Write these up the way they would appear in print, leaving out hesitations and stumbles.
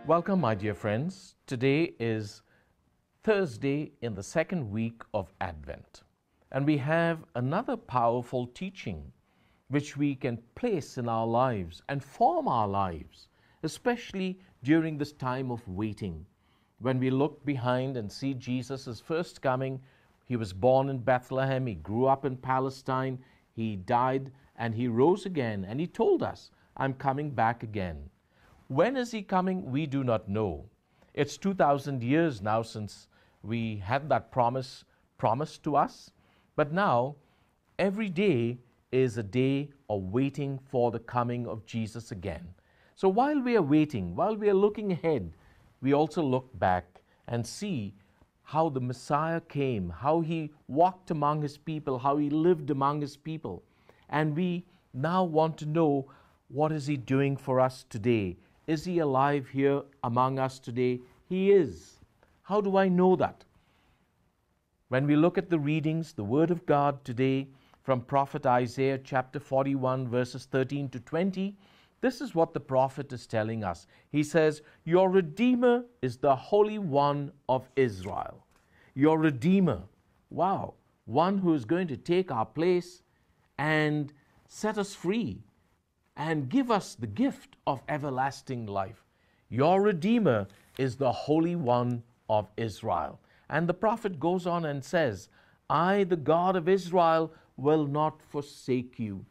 Welcome, my dear friends. Today is Thursday in the second week of Advent, and we have another powerful teaching which we can place in our lives and form our lives, especially during this time of waiting. When we look behind and see Jesus' first coming, he was born in Bethlehem, he grew up in Palestine, he died and he rose again, and he told us, "I'm coming back again." When is he coming? We do not know. It's 2,000 years now since we had that promise promised to us. But now, every day is a day of waiting for the coming of Jesus again. So while we are waiting, while we are looking ahead, we also look back and see how the Messiah came, how he walked among his people, how he lived among his people. And we now want to know, what is he doing for us today? Is he alive here among us today? He is. How do I know that? When we look at the readings, the Word of God today from Prophet Isaiah chapter 41 verses 13 to 20, this is what the prophet is telling us. He says, "Your Redeemer is the Holy One of Israel." Your Redeemer. Wow. One who is going to take our place and set us free and give us the gift of everlasting life. Your Redeemer is the Holy One of Israel. And the prophet goes on and says, "I, the God of Israel, will not forsake you."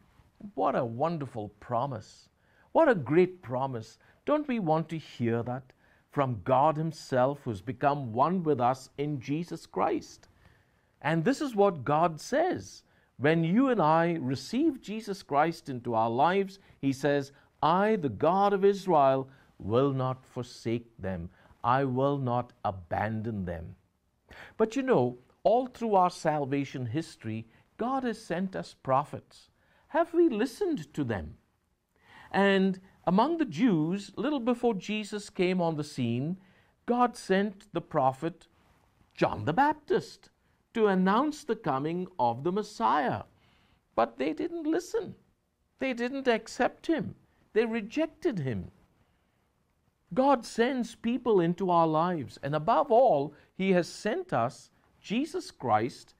What a wonderful promise. What a great promise. Don't we want to hear that from God himself, who's become one with us in Jesus Christ? And this is what God says. When you and I receive Jesus Christ into our lives, he says, "I, the God of Israel, will not forsake them. I will not abandon them." But you know, all through our salvation history, God has sent us prophets. Have we listened to them? And among the Jews, little before Jesus came on the scene, God sent the prophet John the Baptist to announce the coming of the Messiah. But they didn't listen. They didn't accept him. They rejected him. God sends people into our lives, and above all, he has sent us Jesus Christ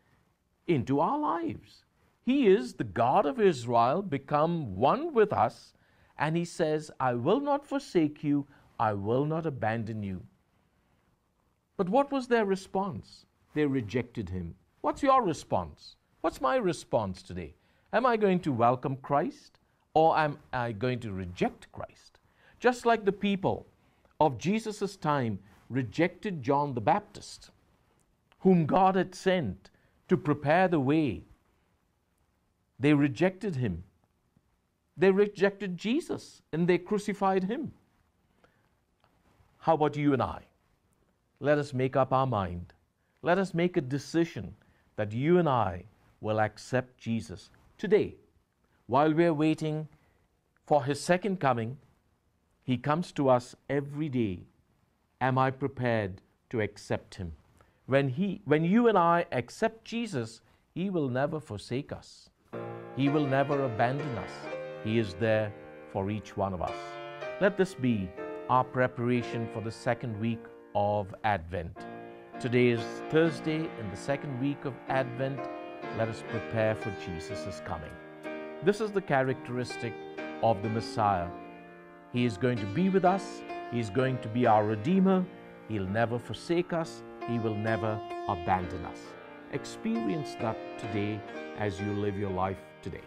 into our lives. He is the God of Israel, become one with us, and he says, "I will not forsake you, I will not abandon you." But what was their response? They rejected him. What's your response? What's my response today? Am I going to welcome Christ, or am I going to reject Christ? Just like the people of Jesus' time rejected John the Baptist, whom God had sent to prepare the way. They rejected him. They rejected Jesus, and they crucified him. How about you and I? Let us make up our mind. Let us make a decision that you and I will accept Jesus today. While we are waiting for his second coming, he comes to us every day. Am I prepared to accept him? When you and I accept Jesus, he will never forsake us. He will never abandon us. He is there for each one of us. Let this be our preparation for the second week of Advent. Today is Thursday in the second week of Advent. Let us prepare for Jesus' coming. This is the characteristic of the Messiah. He is going to be with us. He is going to be our Redeemer. He'll never forsake us. He will never abandon us. Experience that today as you live your life today.